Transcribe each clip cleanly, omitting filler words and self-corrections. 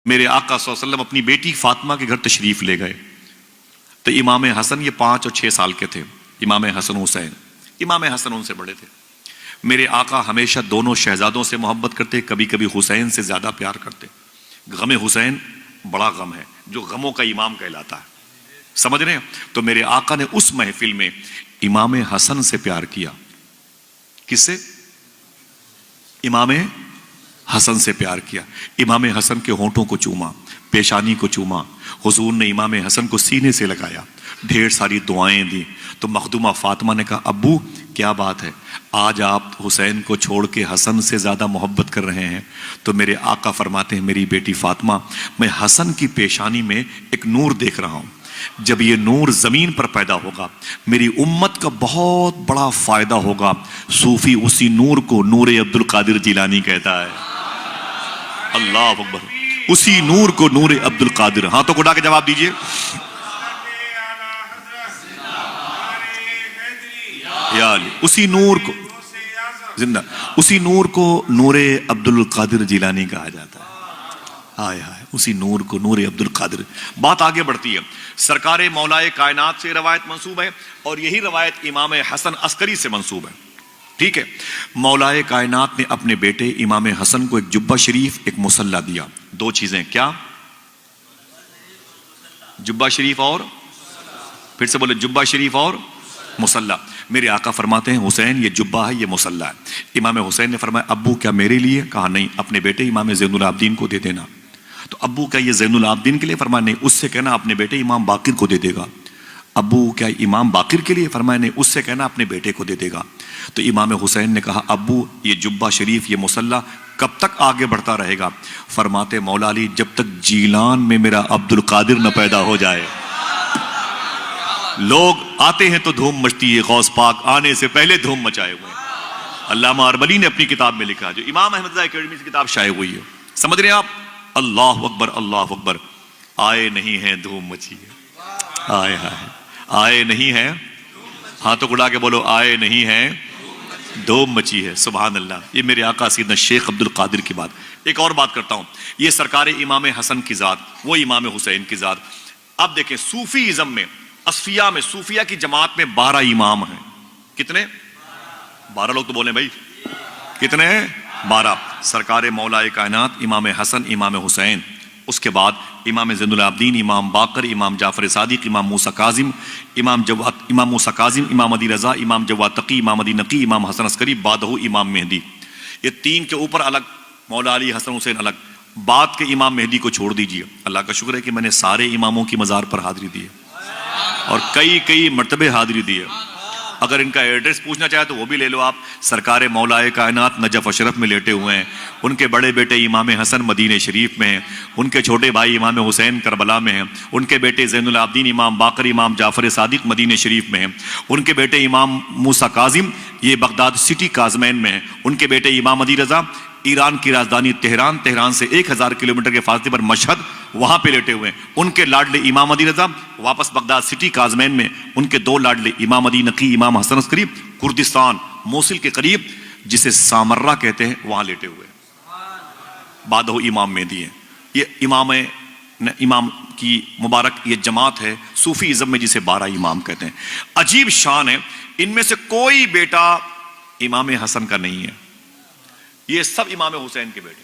میرے آقا صلی اللہ علیہ وسلم اپنی بیٹی فاطمہ کے گھر تشریف لے گئے تو امام حسن یہ 5 اور 6 سال کے تھے، امام حسن حسین، امام حسن ان سے بڑے تھے۔ میرے آقا ہمیشہ دونوں شہزادوں سے محبت کرتے، کبھی کبھی حسین سے زیادہ پیار کرتے۔ غم حسین بڑا غم ہے جو غموں کا امام کہلاتا ہے، سمجھ رہے ہیں؟ تو میرے آقا نے اس محفل میں امام حسن سے پیار کیا۔ کس سے؟ امام حسن سے پیار کیا۔ امام حسن کے ہونٹوں کو چوما، پیشانی کو چوما، حضور نے امام حسن کو سینے سے لگایا، ڈھیر ساری دعائیں دی۔ تو مخدومہ فاطمہ نے کہا ابو کیا بات ہے، آج آپ حسین کو چھوڑ کے حسن سے زیادہ محبت کر رہے ہیں؟ تو میرے آقا فرماتے ہیں میری بیٹی فاطمہ، میں حسن کی پیشانی میں ایک نور دیکھ رہا ہوں، جب یہ نور زمین پر پیدا ہوگا میری امت کا بہت بڑا فائدہ ہوگا۔ صوفی اسی نور کو نور عبد القادر جیلانی کہتا ہے۔ اللہ اکبر، اسی نور کو نور عبد القادر۔ ہاتھوں کو اٹھا کے جواب دیجئے۔ یا علی، اسی نور کو زندہ، اسی نور کو نور عبد القادر جیلانی کہا جاتا ہے۔ ہائے ہائے، اسی نور کو نور عبد القادر۔ بات آگے بڑھتی ہے، سرکار مولائے کائنات سے روایت منسوب ہے اور یہی روایت امام حسن عسکری سے منسوب ہے، ٹھیک ہے؟ مولائے کائنات نے اپنے بیٹے امام حسن کو ایک جبہ شریف، ایک مصلی دیا۔ 2 چیزیں، کیا؟ جبہ شریف اور، پھر سے بولے، جبہ شریف اور مصلی۔ میرے آقا فرماتے ہیں حسین یہ جبہ ہے، یہ مصلی ہے۔ امام حسین نے فرمایا ابو کیا میرے لیے؟ کہا نہیں، اپنے بیٹے امام زین العابدین کو دے دینا۔ تو ابو کیا یہ زین العابدین کے لیے؟ فرمایا نہیں، اس سے کہنا اپنے بیٹے امام باقر کو دے دے گا۔ ابو کیا امام باقر کے لیے؟ فرمایا نہیں، اس سے کہنا اپنے بیٹے کو دے دے گا۔ تو امام حسین نے کہا ابو یہ جبہ شریف، یہ مصلی کب تک آگے بڑھتا رہے گا؟ فرماتے مولا علی جب تک جیلان میں میرا عبد القادر نہ پیدا ہو جائے۔ لوگ آتے ہیں تو دھوم مچتی ہے، غوث پاک آنے سے پہلے دھوم مچائے ہوئے ہیں۔ علامہ اربلی نے اپنی کتاب میں لکھا، جو امام احمد رضا اکیڈمی سے کتاب شائع ہوئی ہے، سمجھ رہے ہیں آپ؟ اللہ اکبر، اللہ اکبر۔ آئے نہیں ہیں دھوم مچی ہے، آئے ہائے، آئے نہیں ہیں، ہاتھوں کو اڑا کے بولو آئے نہیں ہیں دھوم مچی ہے۔ سبحان اللہ، یہ میرے آقا سیدنا شیخ عبد القادر کی بات۔ ایک اور بات کرتا ہوں، یہ سرکار امام حسن کی ذات، وہ امام حسین کی ذات۔ اب دیکھیں صوفی ازم میں، اصفیاء میں، صوفیہ کی جماعت میں 12 امام ہیں۔ کتنے؟ 12 لوگ تو بولیں بھائی، کتنے ہیں؟ 12۔ سرکار مولائے کائنات امام حسن، امام حسین، اس کے بعد امام زین العابدین، امام باقر، امام جعفر صادق، امام موسیٰ کاظم، امام موسیٰ کاظم، امام علی رضا، امام جواد تقی، امام علی نقی، امام حسن عسکری، بعدہ امام مہدی۔ یہ 3 کے اوپر الگ، مولا علی، حسن حسین الگ۔ بعد کے امام مہدی کو چھوڑ دیجئے۔ اللہ کا شکر ہے کہ میں نے سارے اماموں کی مزار پر حاضری دی ہے اور کئی مرتبے حاضری دی ہے۔ اگر ان کا ایڈریس پوچھنا چاہے تو وہ بھی لے لو آپ۔ سرکار مولائے کائنات نجف اشرف میں لیٹے ہوئے ہیں، ان کے بڑے بیٹے امام حسن مدینہ شریف میں ہیں، ان کے چھوٹے بھائی امام حسین کربلا میں ہیں، ان کے بیٹے زین العابدین امام باقر، امام جعفر صادق مدینہ شریف میں ہیں، ان کے بیٹے امام موسیٰ کاظم یہ بغداد سٹی کاظمین میں ہیں، ان کے بیٹے امام علی رضا ایران کی راجدھانی تہران، تہران سے 1000 کلومیٹر کے فاصلے پر مشہد، وہاں پہ لیٹے ہوئے ہیں۔ ان کے لاڈلے امام علی رضا واپس بغداد سٹی کاظمین میں، ان کے 2 لاڈلے امام علی نقی، امام حسن عسکری، کردستان موصل کے قریب جسے سامرہ کہتے ہیں، وہاں لیٹے ہوئے ہیں۔ بعدہ امام مہدی ہیں۔ یہ امام کی مبارک یہ جماعت ہے صوفی ازم میں، جسے 12 امام کہتے ہیں۔ عجیب شان ہے، ان میں سے کوئی بیٹا امام حسن کا نہیں ہے، یہ سب امام حسین کے بیٹے۔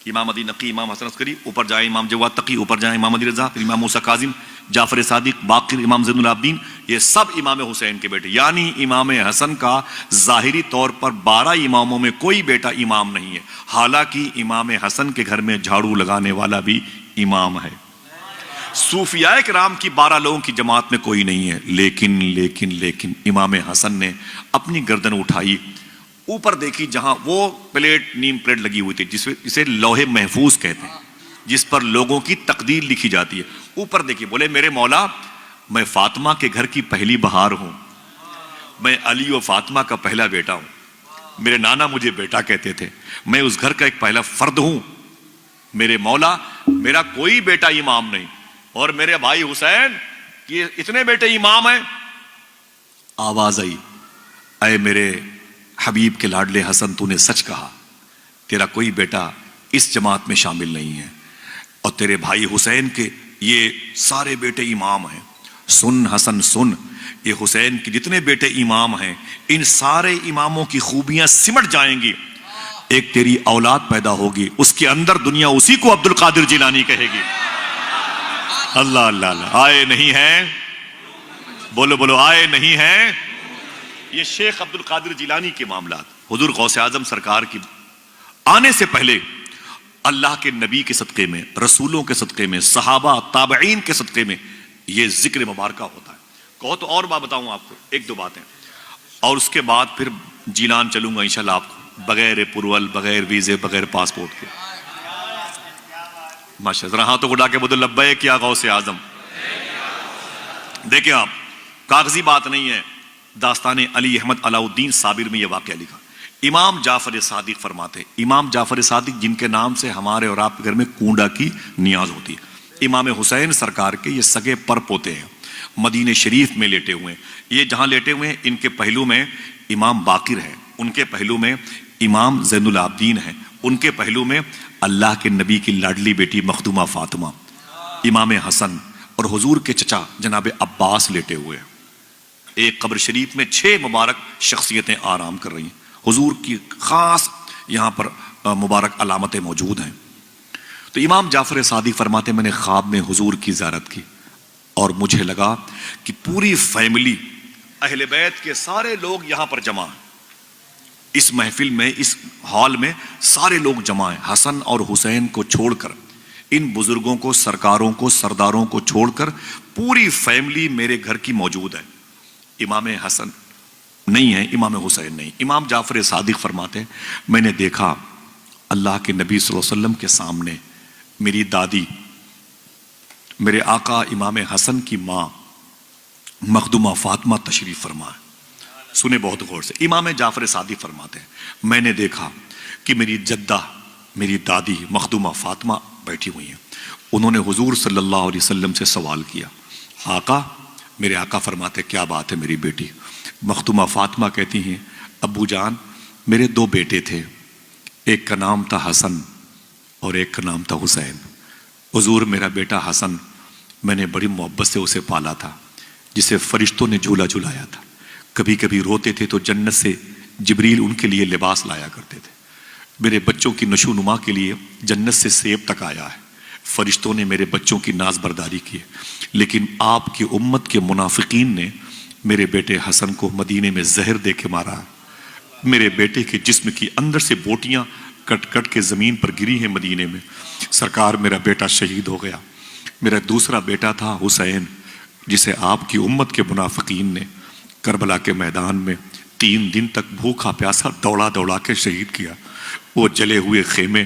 امام علی نقی، امام حسن عسکری، اوپر جائیں امام جواد تقی، اوپر جائیں امام علی رضا، پھر امام موسیٰ کاظم، جعفر صادق، باقر، امام زین العابدین، یہ سب امام حسین کے بیٹے۔ یعنی امام حسن کا ظاہری طور پر 12 اماموں میں کوئی بیٹا امام نہیں ہے، حالانکہ امام حسن کے گھر میں جھاڑو لگانے والا بھی امام ہے۔ صوفیاء کرام کی 12 لوگوں کی جماعت میں کوئی نہیں ہے، لیکن امام حسن نے اپنی گردن اٹھائی، اوپر دیکھی جہاں وہ پلیٹ، نیم پلیٹ لگی ہوئی تھی جسے لوح محفوظ کہتے ہیں، جس پر لوگوں کی تقدیر لکھی جاتی ہے۔ اوپر دیکھی، بولے میرے مولا میں فاطمہ کے گھر کی پہلی بہار ہوں، میں علی و فاطمہ کا پہلا بیٹا ہوں، میرے نانا مجھے بیٹا کہتے تھے، میں اس گھر کا ایک پہلا فرد ہوں، میرے مولا میرا کوئی بیٹا امام نہیں، اور میرے بھائی حسین یہ اتنے بیٹے امام ہیں۔ آواز آئی، اے میرے حبیب کے لاڈلے حسن، تو نے سچ کہا، تیرا کوئی بیٹا اس جماعت میں شامل نہیں ہیں، اور تیرے بھائی حسین کے یہ سارے بیٹے امام ہیں، سن حسن سن، یہ حسین کے جتنے بیٹے امام ہیں ان سارے اماموں کی خوبیاں سمٹ جائیں گی، ایک تیری اولاد پیدا ہوگی، اس کے اندر دنیا اسی کو عبد القادر جیلانی کہے گی۔ اللہ اللہ اللہ، آئے نہیں ہیں، بولو بولو، آئے نہیں ہیں۔ یہ شیخ عبد القادر جیلانی کے معاملات حضور غوث اعظم سرکار کی آنے سے پہلے اللہ کے نبی کے صدقے میں، رسولوں کے صدقے میں، صحابہ تابعین کے صدقے میں یہ ذکر مبارکہ ہوتا ہے۔ کہو تو اور بات بتاؤں آپ کو، ایک دو باتیں، اور اس کے بعد پھر جیلان چلوں گا انشاءاللہ آپ کو، بغیر پرول، بغیر ویزے، بغیر پاسپورٹ کے۔ ماشاء اللہ، ذرا ہاتھوں کو اٹھا کے بولو لبیک یا غوث اعظم۔ دیکھیں آپ، کاغذی بات نہیں ہے، داستان علی احمد علاء الدین صابر میں یہ واقعہ لکھا۔ امام جعفر صادق فرماتے، امام جعفر صادق جن کے نام سے ہمارے اور آپ کے گھر میں کونڈا کی نیاز ہوتی ہے، امام حسین سرکار کے یہ سگے پر پوتے ہیں، مدینہ شریف میں لیٹے ہوئے ہیں۔ یہ جہاں لیٹے ہوئے ہیں ان کے پہلو میں امام باقر ہے، ان کے پہلو میں امام زین العابدین ہیں، ان کے پہلو میں اللہ کے نبی کی لاڈلی بیٹی مخدومہ فاطمہ، امام حسن اور حضور کے چچا جناب عباس لیٹے ہوئے ہیں۔ ایک قبر شریف میں 6 مبارک شخصیتیں آرام کر رہی ہیں، حضور کی خاص یہاں پر مبارک علامتیں موجود ہیں۔ تو امام جعفر صادق فرماتے میں نے خواب میں حضور کی زیارت کی اور مجھے لگا کہ پوری فیملی اہل بیت کے سارے لوگ یہاں پر جمع ہیں، اس محفل میں، اس ہال میں سارے لوگ جمع ہیں، حسن اور حسین کو چھوڑ کر، ان بزرگوں کو، سرکاروں کو، سرداروں کو چھوڑ کر پوری فیملی میرے گھر کی موجود ہے۔ امام حسن نہیں ہے، امام حسین نہیں۔ امام جعفر صادق فرماتے ہیں میں نے دیکھا اللہ کے نبی صلی اللہ علیہ وسلم کے سامنے میری دادی، میرے آقا امام حسن کی ماں مخدومہ فاطمہ تشریف فرما ہے۔ سنے بہت غور سے، امام جعفر صادق فرماتے ہیں میں نے دیکھا کہ میری جدہ، میری دادی مخدومہ فاطمہ بیٹھی ہوئی ہیں، انہوں نے حضور صلی اللہ علیہ وسلم سے سوال کیا، آقا، میرے آقا فرماتے کیا بات ہے میری بیٹی؟ مخدومہ فاطمہ کہتی ہیں ابو جان میرے 2 بیٹے تھے، ایک کا نام تھا حسن اور ایک کا نام تھا حسین۔ حضور میرا بیٹا حسن میں نے بڑی محبت سے اسے پالا تھا، جسے فرشتوں نے جھولا جھلایا تھا، کبھی کبھی روتے تھے تو جنت سے جبریل ان کے لیے لباس لایا کرتے تھے، میرے بچوں کی نشو نما کے لیے جنت سے سیب تک آیا ہے، فرشتوں نے میرے بچوں کی ناز برداری کی ہے، لیکن آپ کی امت کے منافقین نے میرے بیٹے حسن کو مدینے میں زہر دے کے مارا ہے، میرے بیٹے کے جسم کی اندر سے بوٹیاں کٹ کٹ کے زمین پر گری ہیں مدینے میں، سرکار میرا بیٹا شہید ہو گیا۔ میرا دوسرا بیٹا تھا حسین، جسے آپ کی امت کے منافقین نے کربلا کے میدان میں 3 دن تک بھوکا پیاسا دوڑا دوڑا کے شہید کیا۔ وہ جلے ہوئے خیمے،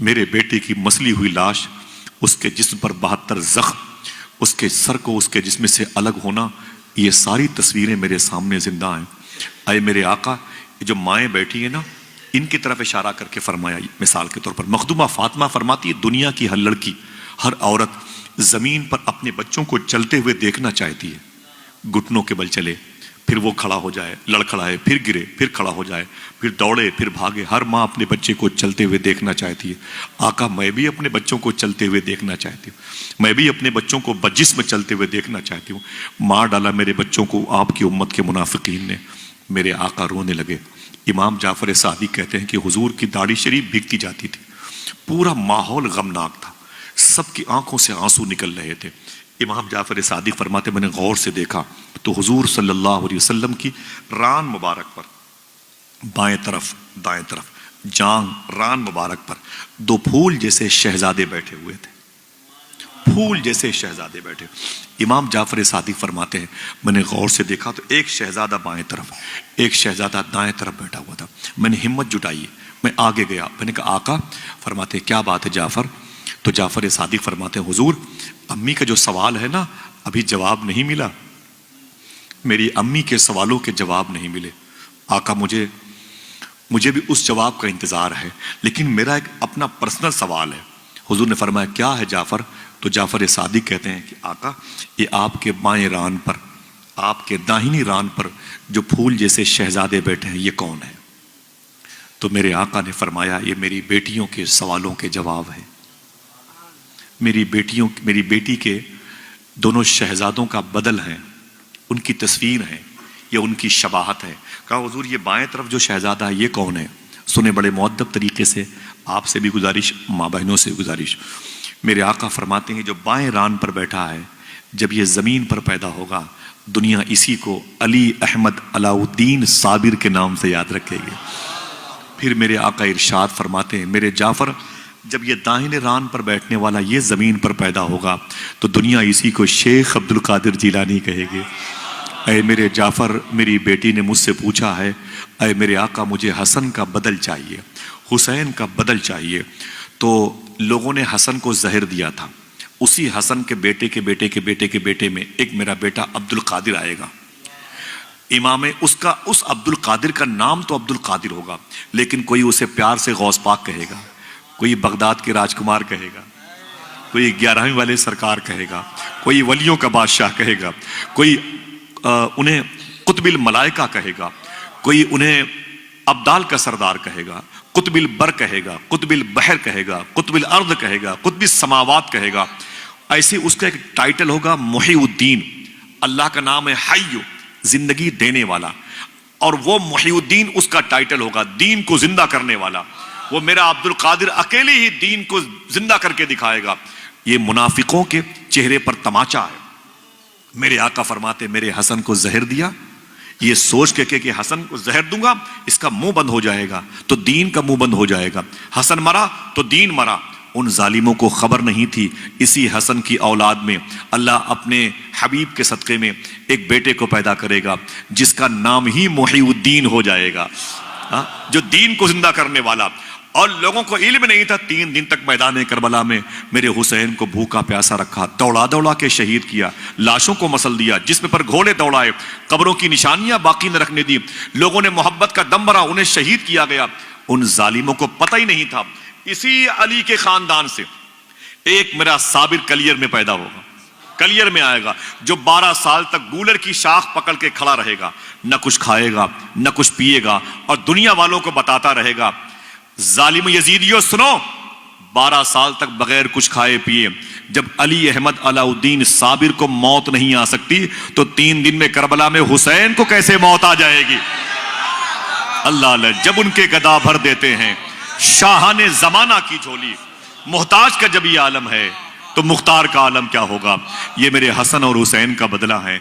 میرے بیٹے کی مسلی ہوئی لاش، اس کے جسم پر 72 زخم، اس کے سر کو اس کے جسم سے الگ ہونا، یہ ساری تصویریں میرے سامنے زندہ ہیں۔ اے میرے آقا، یہ جو مائیں بیٹھی ہیں نا، ان کی طرف اشارہ کر کے فرمایا، مثال کے طور پر مخدومہ فاطمہ فرماتی ہے دنیا کی ہر لڑکی، ہر عورت زمین پر اپنے بچوں کو چلتے ہوئے دیکھنا چاہتی ہے، گھٹنوں کے بل چلے، پھر وہ کھڑا ہو جائے، لڑکھڑائے، پھر گرے، پھر کھڑا ہو جائے، پھر دوڑے، پھر بھاگے، ہر ماں اپنے بچے کو چلتے ہوئے دیکھنا چاہتی ہے۔ آقا میں بھی اپنے بچوں کو چلتے ہوئے دیکھنا چاہتی ہوں، میں بھی اپنے بچوں کو بجسم چلتے ہوئے دیکھنا چاہتی ہوں۔ مار ڈالا میرے بچوں کو آپ کی امت کے منافقین نے۔ میرے آقا رونے لگے۔ امام جعفر صادق کہتے ہیں کہ حضور کی داڑھی شریف بھیگتی جاتی تھی، پورا ماحول غمناک تھا، سب کی آنکھوں سے آنسو نکل رہے تھے۔ امام جعفر صادق فرماتے میں نے غور سے دیکھا تو حضور صلی اللہ علیہ وسلم کی ران مبارک پر، بائیں طرف دائیں طرف جانگ ران مبارک پر 2 پھول جیسے شہزادے بیٹھے ہوئے تھے، پھول جیسے شہزادے بیٹھے۔ امام جعفر صادق فرماتے ہیں میں نے غور سے دیکھا تو ایک شہزادہ بائیں طرف، ایک شہزادہ دائیں طرف بیٹھا ہوا تھا۔ میں نے ہمت جٹائی، میں آگے گیا، میں نے کہا آقا، فرماتے کیا بات ہے جعفر؟ تو جعفر صادق فرماتے ہیں حضور امی کا جو سوال ہے نا ابھی جواب نہیں ملا، میری امی کے سوالوں کے جواب نہیں ملے۔ آقا مجھے بھی اس جواب کا انتظار ہے، لیکن میرا ایک اپنا پرسنل سوال ہے۔ حضور نے فرمایا کیا ہے جعفر؟ تو جعفر صادق کہتے ہیں کہ آقا یہ آپ کے بائیں ران پر، آپ کے داہنی ران پر جو پھول جیسے شہزادے بیٹھے ہیں یہ کون ہے؟ تو میرے آقا نے فرمایا یہ میری بیٹیوں کے سوالوں کے جواب ہیں، میری بیٹی کے دونوں شہزادوں کا بدل ہے، ان کی تصویر ہے، یہ ان کی شباہت ہے۔ کہا حضور یہ بائیں طرف جو شہزادہ ہے یہ کون ہے؟ سنے بڑے مؤدب طریقے سے، آپ سے بھی گزارش، ماں بہنوں سے گزارش، میرے آقا فرماتے ہیں جو بائیں ران پر بیٹھا ہے جب یہ زمین پر پیدا ہوگا دنیا اسی کو علی احمد علاء الدین صابر کے نام سے یاد رکھے گی۔ پھر میرے آقا ارشاد فرماتے ہیں میرے جعفر جب یہ داہنے ران پر بیٹھنے والا یہ زمین پر پیدا ہوگا تو دنیا اسی کو شیخ عبد القادر جیلانی کہے گی۔ اے میرے جعفر میری بیٹی نے مجھ سے پوچھا ہے اے میرے آقا مجھے حسن کا بدل چاہیے، حسین کا بدل چاہیے، تو لوگوں نے حسن کو زہر دیا تھا، اسی حسن کے بیٹے کے بیٹے کے بیٹے کے بیٹے میں ایک میرا بیٹا عبد القادر آئے گا، امام اس عبد القادر کا نام تو عبد القادر ہوگا لیکن کوئی اسے پیار سے غوث پاک کہے گا، کوئی بغداد کے راجکمار کہے گا، کوئی 11ویں والے سرکار کہے گا، کوئی ولیوں کا بادشاہ کہے گا، کوئی انہیں قطب الملائکہ کہے گا، کوئی انہیں ابدال کا سردار کہے گا، قطب البر کہے گا، قطب البحر کہے گا، قطب الارض کہے گا، قطب السماوات کہے گا۔ ایسے اس کا ایک ٹائٹل ہوگا محی الدین، اللہ کا نام ہے حی، زندگی دینے والا، اور وہ محی الدین اس کا ٹائٹل ہوگا، دین کو زندہ کرنے والا۔ وہ میرا عبد القادر اکیلے ہی دین کو زندہ کر کے دکھائے گا۔ یہ منافقوں کے چہرے پر تماچا ہے۔ میرے آقا فرماتے میرے حسن کو زہر دیا، یہ سوچ کے کہ حسن کو زہر دوں گا اس کا منہ بند ہو جائے گا تو دین کا منہ بند ہو جائے گا، حسن مرا تو دین مرا۔ ان ظالموں کو خبر نہیں تھی اسی حسن کی اولاد میں اللہ اپنے حبیب کے صدقے میں ایک بیٹے کو پیدا کرے گا جس کا نام ہی محی الدین ہو جائے گا، جو دین کو زندہ کرنے والا۔ اور لوگوں کو علم نہیں تھا، 3 دن تک میدان کربلا میں میرے حسین کو بھوکا پیاسا رکھا، دوڑا دوڑا کے شہید کیا، لاشوں کو مسل دیا، جسم پر گھوڑے دوڑائے، قبروں کی نشانیاں باقی نہ رکھنے دی، لوگوں نے محبت کا دم بھرا، انہیں شہید کیا گیا۔ ان ظالموں کو پتہ ہی نہیں تھا اسی علی کے خاندان سے ایک میرا صابر کلیر میں پیدا ہوگا، کلیر میں آئے گا، جو 12 سال تک گولر کی شاخ پکڑ کے کھڑا رہے گا، نہ کچھ کھائے گا نہ کچھ پیے گا، اور دنیا والوں کو بتاتا رہے گا ظالم یزیدیوں سنو، 12 سال تک بغیر کچھ کھائے پیے جب علی احمد علاء الدین صابر کو موت نہیں آ سکتی تو 3 دن میں کربلا میں حسین کو کیسے موت آ جائے گی؟ اللہ اللہ، جب ان کے گدا بھر دیتے ہیں شاہان زمانہ کی جھولی، محتاج کا جب یہ عالم ہے تو مختار کا عالم کیا ہوگا؟ یہ میرے حسن اور حسین کا بدلہ ہے۔